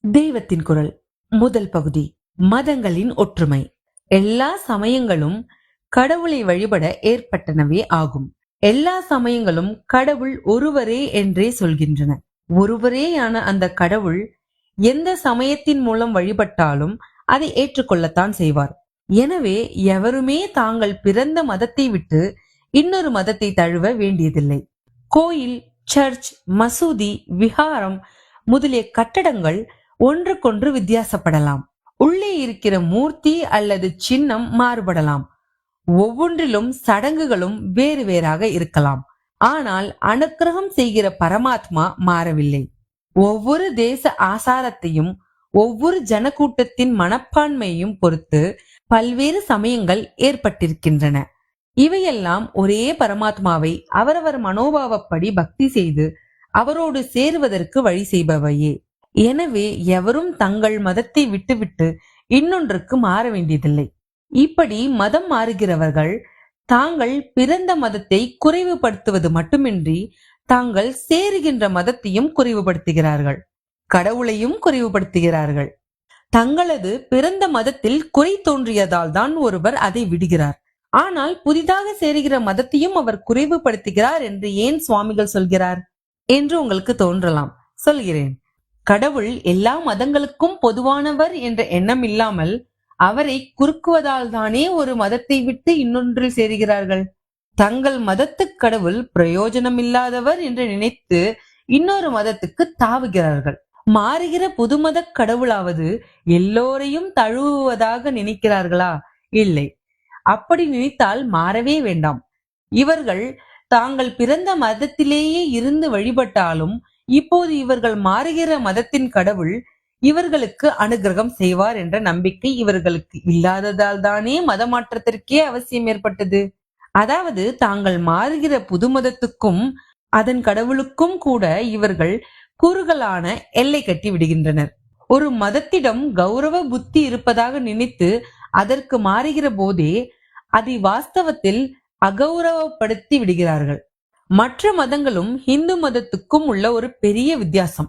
தெய்வத்தின் குரல் முதல் பகுதி. மதங்களின் ஒற்றுமை. எல்லா சமயங்களும் கடவுளை வழிபட ஏற்பட்டனவே ஆகும். எல்லா சமயங்களும் கடவுள் ஒருவரே என்றே சொல்கின்றன. ஒருவரேயான அந்த கடவுள் எந்த சமயத்தின் மூலம் வழிபட்டாலும் அதை ஏற்றுக்கொள்ளத்தான் செய்வார். எனவே எவருமே தாங்கள் பிறந்த மதத்தை விட்டு இன்னொரு மதத்தை தழுவ வேண்டியதில்லை. கோயில், சர்ச், மசூதி, விஹாரம் முதலிய கட்டடங்கள் ஒன்றுக்கொன்று வித்தியாசப்படலாம். உள்ளே இருக்கிற மூர்த்தி அல்லது சின்னம் மாறுபடலாம். ஒவ்வொன்றிலும் சடங்குகளும் வேறு வேறாக இருக்கலாம். ஆனால் அனுக்கிரகம் செய்கிற பரமாத்மா மாறவில்லை. ஒவ்வொரு தேச ஆசாரத்தையும் ஒவ்வொரு ஜனக்கூட்டத்தின் மனப்பான்மையையும் பொறுத்து பல்வேறு சமயங்கள் ஏற்பட்டிருக்கின்றன. இவையெல்லாம் ஒரே பரமாத்மாவை அவரவர் மனோபாவப்படி பக்தி செய்து அவரோடு சேருவதற்கு வழி செய்பவையே. எனவே எவரும் தங்கள் மதத்தை விட்டுவிட்டு இன்னொன்றுக்கு மாற வேண்டியதில்லை. இப்படி மதம் மாறுகிறவர்கள் தாங்கள் பிறந்த மதத்தை குறைவுபடுத்துவது மட்டுமின்றி தாங்கள் சேருகின்ற மதத்தையும் குறைவுபடுத்துகிறார்கள், கடவுளையும் குறைவுபடுத்துகிறார்கள். தங்களது பிறந்த மதத்தில் குறை தோன்றியதால் தான் ஒருவர் அதை விடுகிறார். ஆனால் புதிதாக சேருகிற மதத்தையும் அவர் குறைவுபடுத்துகிறார் என்று ஏன் சுவாமிகள் சொல்கிறார் என்று உங்களுக்கு தோன்றலாம். சொல்கிறேன். கடவுள் எல்லா மதங்களுக்கும் பொதுவானவர் என்ற எண்ணம் இல்லாமல் அவரை குறுக்குவதால் தானே ஒரு மதத்தை விட்டு இன்னொன்றில் சேருகிறார்கள். தங்கள் மதத்து கடவுள் பிரயோஜனம் இல்லாதவர் என்று நினைத்து இன்னொரு மதத்துக்கு தாவுகிறார்கள். மாறுகிற புதுமத கடவுளாவது எல்லோரையும் தழுவுவதாக நினைக்கிறார்களா? இல்லை. அப்படி நினைத்தால் மாறவே வேண்டாம். இவர்கள் தாங்கள் பிறந்த மதத்திலேயே இருந்து வழிபட்டாலும் இப்போது இவர்கள் மாறுகிற மதத்தின் கடவுள் இவர்களுக்கு அனுகிரகம் செய்வார் என்ற நம்பிக்கை இவர்களுக்கு இல்லாததால் தானே மத மாற்றத்திற்கே அவசியம் ஏற்பட்டது. அதாவது தாங்கள் மாறுகிற புது மதத்துக்கும் அதன் கடவுளுக்கும் கூட இவர்கள் குறுகலான எல்லை கட்டி விடுகின்றனர். ஒரு மதத்திடம் கௌரவ புத்தி இருப்பதாக நினைத்து அதற்கு மாறுகிற போதே அதை வாஸ்தவத்தில் அகௌரவப்படுத்தி விடுகிறார்கள். மற்ற மதங்களும் இந்து மதத்துக்கும் உள்ள ஒரு பெரிய வித்தியாசம்.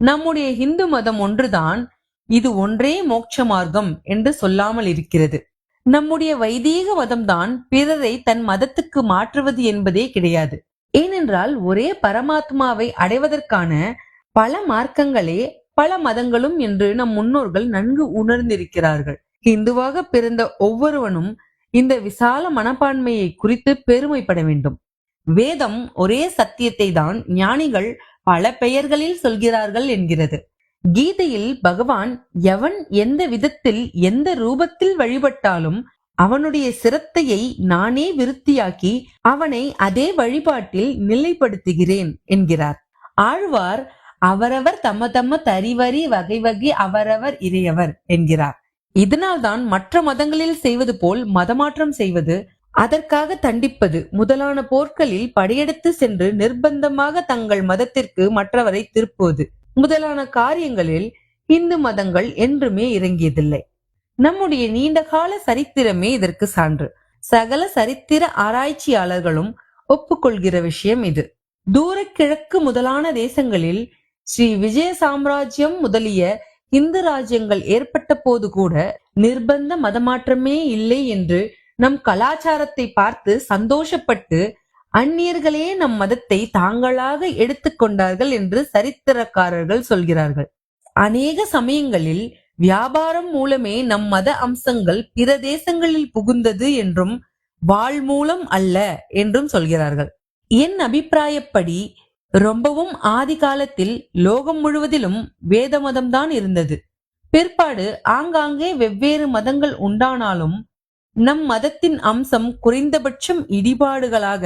நம்முடைய இந்து மதம் ஒன்றுதான், இது ஒன்றே மோட்ச மார்க்கம் என்று சொல்லாமல் இருக்கிறது. நம்முடைய வைதீக மதம்தான் பிறரை தன் மதத்துக்கு மாற்றுவது என்பதே கிடையாது. ஏனென்றால் ஒரே பரமாத்மாவை அடைவதற்கான பல மார்க்கங்களே பல மதங்களும் என்று நம் முன்னோர்கள் நன்கு உணர்ந்திருக்கிறார்கள். இந்துவாக பிறந்த ஒவ்வொருவனும் இந்த விசால மனப்பான்மையை குறித்து பெருமைப்பட வேண்டும். வேதம் ஒரே சத்தியத்தை தான் ஞானிகள் பல பெயர்களில் சொல்கிறார்கள் என்கிறது. கீதையில் பகவான் எவன் எந்த விதத்தில் எந்த ரூபத்தில் வழிபட்டாலும் அவனுடைய சிரத்தையை நானே விருத்தியாக்கி அவனை அதே வழிபாட்டில் நிலைப்படுத்துகிறேன் என்கிறார். ஆழ்வார் அவரவர் தம்ம தம்ம தரிவரி வகை வகை அவரவர் இறையவர் என்கிறார். இதனால்தான் மற்ற மதங்களில் செய்வது போல் மதமாற்றம் செய்வது, அதற்காக தண்டிப்பது முதலான போர்க்களில் படையெடுத்து சென்று நிர்பந்தமாக தங்கள் மதத்திற்கு மற்றவரை திருப்புவது முதலான காரியங்களில் இந்து மதங்கள் என்றுமே இறங்கியதில்லை. நம்முடைய நீண்டகால சரித்திரமே இதற்கு சான்று. சகல சரித்திர ஆராய்ச்சியாளர்களும் ஒப்புக்கொள்கிற விஷயம் இது. தூர கிழக்கு முதலான தேசங்களில் ஸ்ரீ விஜய சாம்ராஜ்யம் முதலிய இந்து ராஜ்யங்கள் ஏற்பட்ட போது கூட நிர்பந்த மதமாற்றமே இல்லை என்று நம் கலாச்சாரத்தை பார்த்து சந்தோஷப்பட்டு அந்நியர்களே நம் மதத்தை தாங்களாக எடுத்துக்கொண்டார்கள் என்று சரித்திரக்காரர்கள் சொல்கிறார்கள். அநேக சமயங்களில் வியாபாரம் மூலமே நம் மத அம்சங்கள் பிற தேசங்களில் புகுந்தது என்றும் வாழ் மூலம் அல்ல என்றும் சொல்கிறார்கள். என் அபிப்பிராயப்படி ரொம்பவும் ஆதி காலத்தில் லோகம் முழுவதிலும் வேத மதம்தான் இருந்தது. பிற்பாடு ஆங்காங்கே வெவ்வேறு மதங்கள் உண்டானாலும் நம் மதத்தின் அம்சம் குறைந்தபட்சம் இடிபாடுகளாக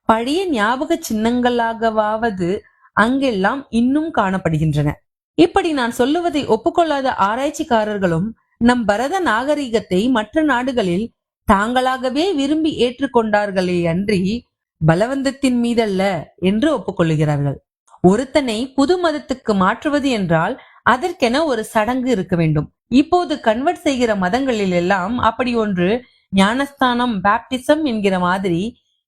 பழைய ஞாபக சின்னங்களாகவாவது அங்கெல்லாம் இன்னும் காணப்படுகின்றன. இப்படி நான் சொல்லுவதை ஒப்புக்கொள்ளாத ஆராய்ச்சிக்காரர்களும் நம் பரத நாகரிகத்தை மற்ற நாடுகளில் தாங்களாகவே விரும்பி ஏற்றுக்கொண்டார்களே அன்றி பலவந்தத்தின் மீதல்ல என்று ஒப்புக்கொள்ளுகிறார்கள். ஒருத்தனை புது மதத்துக்கு மாற்றுவது என்றால் அதற்கென ஒரு சடங்கு இருக்க வேண்டும். இப்போது கன்வெர்ட் செய்கிற மதங்களில் எல்லாம் அப்படி ஒன்று ஞானஸ்தானம், பாப்டிசம் என்கிற மாதிரி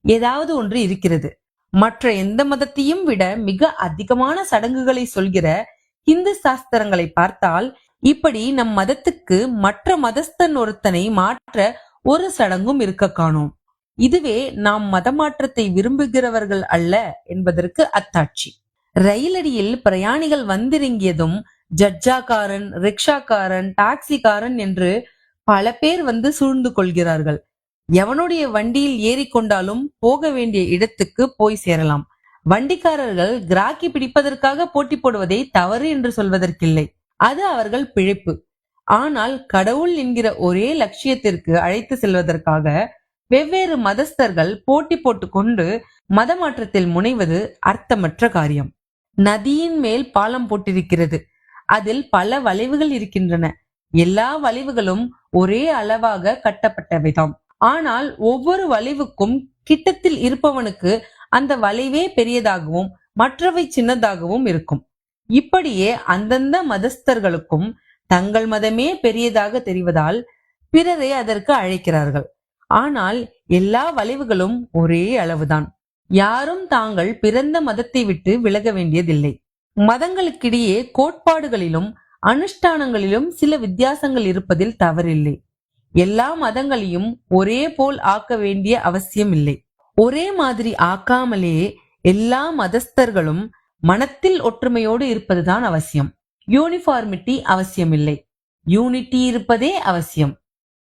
ஏதாவது ஒன்று இருக்கிறது. மற்ற எந்த மதத்தையும் விட மிக அதிகமான சடங்குகளை சொல்கிற இந்து சாஸ்திரங்களை பார்த்தால் இப்படி நம் மதத்துக்கு மற்ற மதஸ்தன் ஒருத்தனை மாற்ற ஒரு சடங்கும் இருக்க காணோம். இதுவே நாம் மதமாற்றத்தை விரும்புகிறவர்கள் அல்ல என்பதற்கு அத்தாட்சி. ரயிலடியில் பிரயாணிகள் வந்திறங்கியதும் ஜட்ஜாக்காரன், ரிக்ஷாக்காரன், டாக்ஸிக்காரன் என்று பல பேர் வந்து சூழ்ந்து கொள்கிறார்கள். எவனுடைய வண்டியில் ஏறிக்கொண்டாலும் போக வேண்டிய இடத்துக்கு போய் சேரலாம். வண்டிக்காரர்கள் கிராக்கி பிடிப்பதற்காக போட்டி போடுவதை தவறு என்று சொல்வதற்கில்லை, அது அவர்கள் பிழைப்பு. ஆனால் கடவுள் என்கிற ஒரே லட்சியத்திற்கு அழைத்து செல்வதற்காக வெவ்வேறு மதஸ்தர்கள் போட்டி போட்டுக் கொண்டு மதமாற்றத்தில் முனைவது அர்த்தமற்ற காரியம். நதியின் மேல் பாலம் போட்டிருக்கிறது. அதில் பல வளைவுகள் இருக்கின்றன. எல்லா வளைவுகளும் ஒரே அளவாக கட்டப்பட்டவைதாம். ஆனால் ஒவ்வொரு வளைவுக்கும் கிட்டத்தில் இருப்பவனுக்கு அந்த வளைவே பெரியதாகவும் மற்றவை சின்னதாகவும் இருக்கும். இப்படியே அந்தந்த மதஸ்தர்களுக்கும் தங்கள் மதமே பெரியதாக தெரிவதால் பிறரை அதற்கு அழைக்கிறார்கள். ஆனால் எல்லா வளைவுகளும் ஒரே அளவுதான். யாரும் தாங்கள் பிறந்த மதத்தை விட்டு விலக வேண்டியதில்லை. மதங்களுக்கிடையே கோட்பாடுகளிலும் அனுஷ்டானங்களிலும் சில வித்தியாசங்கள் இருப்பதில் தவறில்லை. எல்லா மதங்களையும் ஒரே போல் ஆக்க வேண்டிய அவசியம் இல்லை. ஒரே மாதிரி ஆக்காமலே எல்லா மதஸ்தர்களும் மனத்தில் ஒற்றுமையோடு இருப்பதுதான் அவசியம். யூனிஃபார்மிட்டி அவசியம் இல்லை, யூனிட்டி இருப்பதே அவசியம்.